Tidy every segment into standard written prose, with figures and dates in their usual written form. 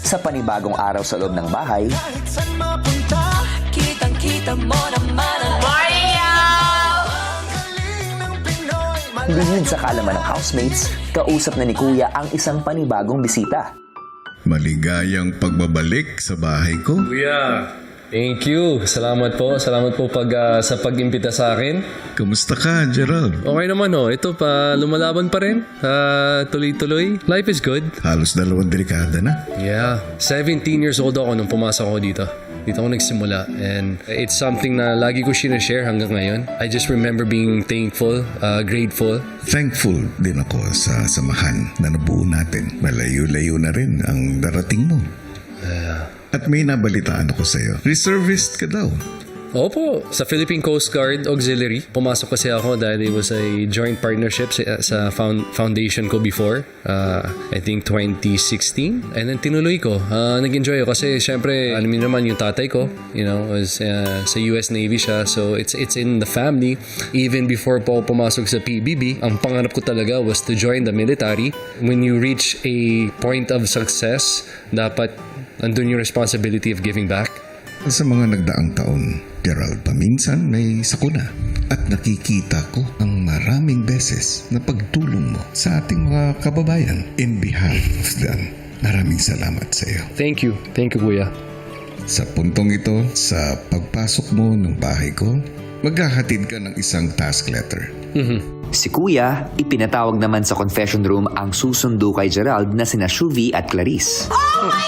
sa panibagong araw sa loob ng bahay. Kahit saan mapunta, kitang-kita mo naman ang Mario! Ang galing ng Pinoy, Ganyad sa kalaman ng housemates, kausap na ni Kuya ang isang panibagong bisita. Maligayang pagbabalik sa bahay ko. Kuya, thank you. Salamat po sa pag-imbita sa akin. Kamusta ka, Gerald? Okay naman ito pa, lumalaban pa rin. Tuloy-tuloy. Life is good. Halos 2 dekada na. Yeah, 17 years old ako nung pumasok ako dito. Dito ako nagsimula and it's something na lagi ko sinashare hanggang ngayon. I just remember being thankful, grateful. Thankful din ako sa samahan na nabuo natin. Malayo-layo na rin ang darating mo. At may nabalitaan ako sa'yo. Reservist ka daw. Opo, sa Philippine Coast Guard Auxiliary. Pumasok kasi ako dahil it was a joint partnership sa foundation ko before. I think 2016. And then tinuloy ko. Nag-enjoy ako kasi syempre, alam niyo naman yung tatay ko, was sa US Navy siya. So it's in the family. Even before po ako pumasok sa PBB, ang pangarap ko talaga was to join the military. When you reach a point of success, dapat andun yung responsibility of giving back. Sa mga nagdaang taon, Gerald, paminsan may sakuna. At nakikita ko ang maraming beses na pagtulong mo sa ating mga kababayan. In behalf of them, maraming salamat sa iyo. Thank you, Kuya. Sa puntong ito, sa pagpasok mo ng bahay ko, maghahatid ka ng isang task letter. Si Kuya, ipinatawag naman sa confession room ang susundo kay Gerald na sina Shuvi at Clarice. Oh my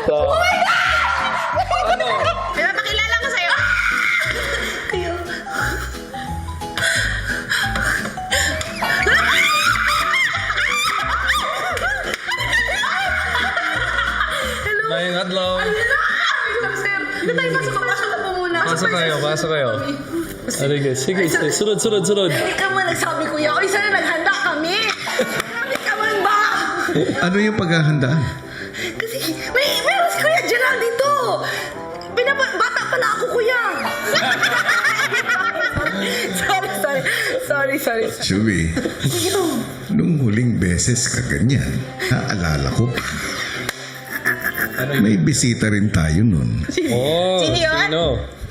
God! Pinapakilala ko sa'yo. Kayo. Mayang adlaw. Sir, tayo pasok na po muna. Pasok kayo. Sige, sunod. Ikaw man nagsabi, kuya. Oy, sana naghanda kami. Ikaw man ba? Ano yung paghahandaan? Kasi meron si Kuya Gerald dito. Bata pala ako, kuya. Sorry. Shubi, nung huling beses ka ganyan, naalala ko pa. May bisita rin tayo nun. Oh, Sino yun?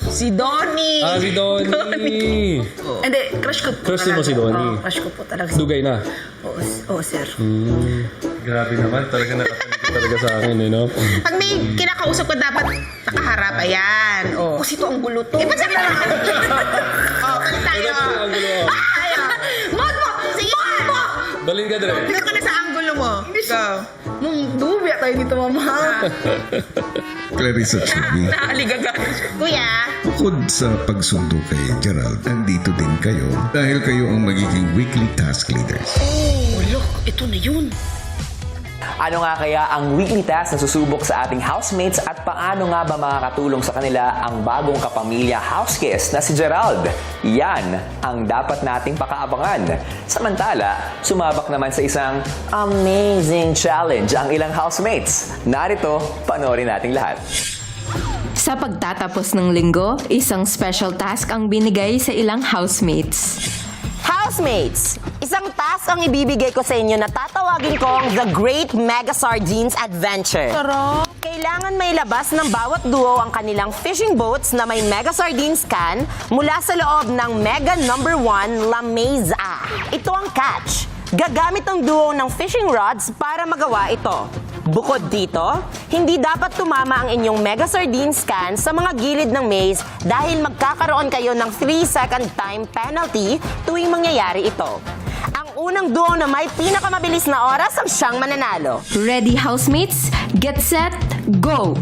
Si Donnie. Si Donnie. Hindi, crush ko po. Crush mo si Donnie? Crush ko po talaga. Dugay na. Oo, sir. Grabe naman, talaga nakapaligid talaga sa akin, Pag may kinakausap ko, dapat nakaharap. Ayan. Oh. Kasi ito ang gulo to. Ba't sabi na lang? Kali tayo. Tayo. Mod mo! Sige, mod mo! Balin ka dire. Tingnan ka na sa angulo mo. Go. Dubi tayo dito, mama. Clarissa at Shubi, Nakaligaga. Kuya. bukod sa pagsundo kay Gerald, nandito din kayo dahil kayo ang magiging weekly task leaders. Oh, look. Ito na yun. Ano nga kaya ang weekly task na susubok sa ating housemates at paano nga ba makakatulong sa kanila ang bagong kapamilya house guest na si Gerald? Yan ang dapat nating pakaabangan. Samantala, sumabak naman sa isang amazing challenge ang ilang housemates. Narito, panoorin nating lahat. Sa pagtatapos ng linggo, isang special task ang binigay sa ilang housemates. Housemates, isang task ang ibibigay ko sa inyo na tatawagin kong The Great Mega Sardines Adventure. Kailangan may labas ng bawat duo ang kanilang fishing boats na may Mega Sardines can mula sa loob ng Mega No. 1 La Mesa. Ito ang catch. Gagamit ang duo ng fishing rods para magawa ito. Bukod dito, hindi dapat tumama ang inyong Mega Sardines can sa mga gilid ng maze dahil magkakaroon kayo ng 3-second time penalty tuwing mangyayari ito. Ang unang duo na may pinakamabilis na oras ang siyang mananalo. Ready, housemates? Get set, go!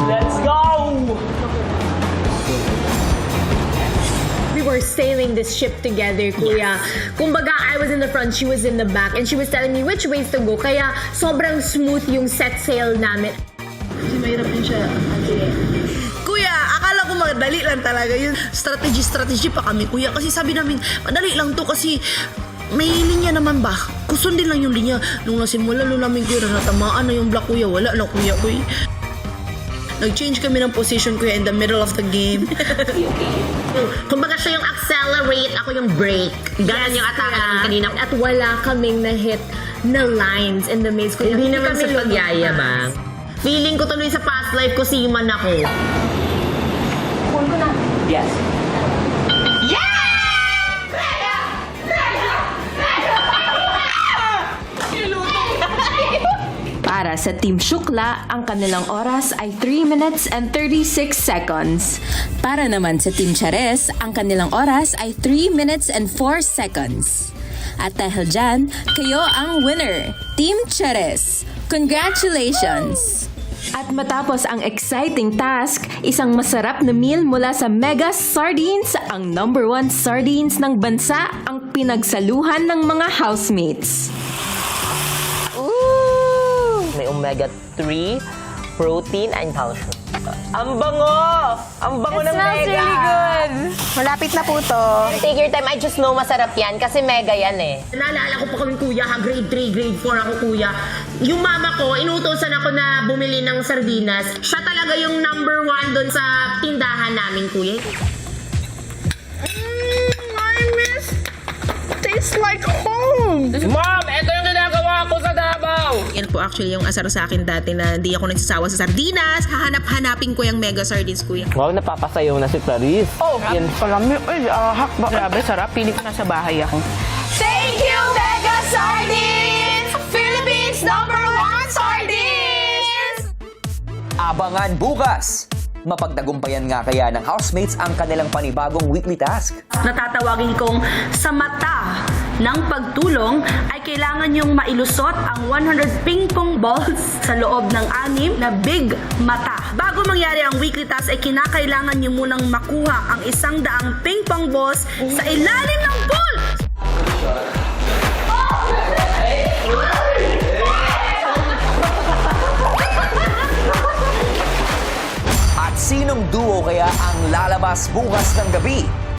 Let's go! We were sailing this ship together, Kuya. Kumbaga, I was in the front, she was in the back, and she was telling me which ways to go. Kaya sobrang smooth yung set sail namin. Kasi mahirap din siya. Kuya, akala ko madali lang talaga yun. Strategy pa kami, kuya. Kasi sabi namin, madali lang to kasi may linya naman ba? Kusundin lang yung linya. Nung nasimula, namin kuya, natamaan na yung black, kuya. Wala na, kuya. Nag-change kami ng position kuya in the middle of the game. Kumbaga siya yung accelerate, ako yung brake. Ganon yung atake namin kanina. At wala kaming na-hit na lines in the maze. Kuya, Hindi naman kami sa pagyayabang. Feeling ko tuloy sa past life ko seaman ako. Yes. Para sa Team Shukla, ang kanilang oras ay 3 minutes and 36 seconds. Para naman sa Team Chares, ang kanilang oras ay 3 minutes and 4 seconds. At dahil dyan, kayo ang winner, Team Chares. Congratulations! At matapos ang exciting task, isang masarap na meal mula sa Mega Sardines, ang #1 sardines ng bansa, ang pinagsaluhan ng mga housemates. May omega-3, protein, and calcium. Ang bango! Ang bango ng Mega! Malapit na po to. Take your time. I just know masarap yan kasi Mega yan eh. Naalala ko pa kami kuya, grade 3, grade 4 ako kuya. Yung mama ko, inutosan ako na bumili ng sardinas. Siya talaga yung #1 doon sa tindahan namin kuya. I miss. Tastes like home. Mom, ito yung ginagawa ko sa Davao! Yan po actually yung asar sa akin dati na hindi ako nagsasawa sa sardinas. Hahanap-hanapin ko yung Mega Sardines kuya. Wow, napapasayaw na si Clarice. Oh, yan palami. Ay, hakba. Grabe, sarap. Pili ko nasa bahay ako. Thank you, Mega Sardines! Philippines #1 sardines! Abangan bukas! Mapagtagumpayan nga kaya ng housemates ang kanilang panibagong weekly task. Natatawagin kong sa mata ng pagtulong ay kailangan yung mailusot ang 100 ping-pong balls sa loob ng 6 na big mata. Bago mangyari ang weekly task ay kinakailangan nyo munang makuha ang 100 ping-pong balls sa ilalim ng pool. At sinong duo kaya ang lalabas bukas ng gabi?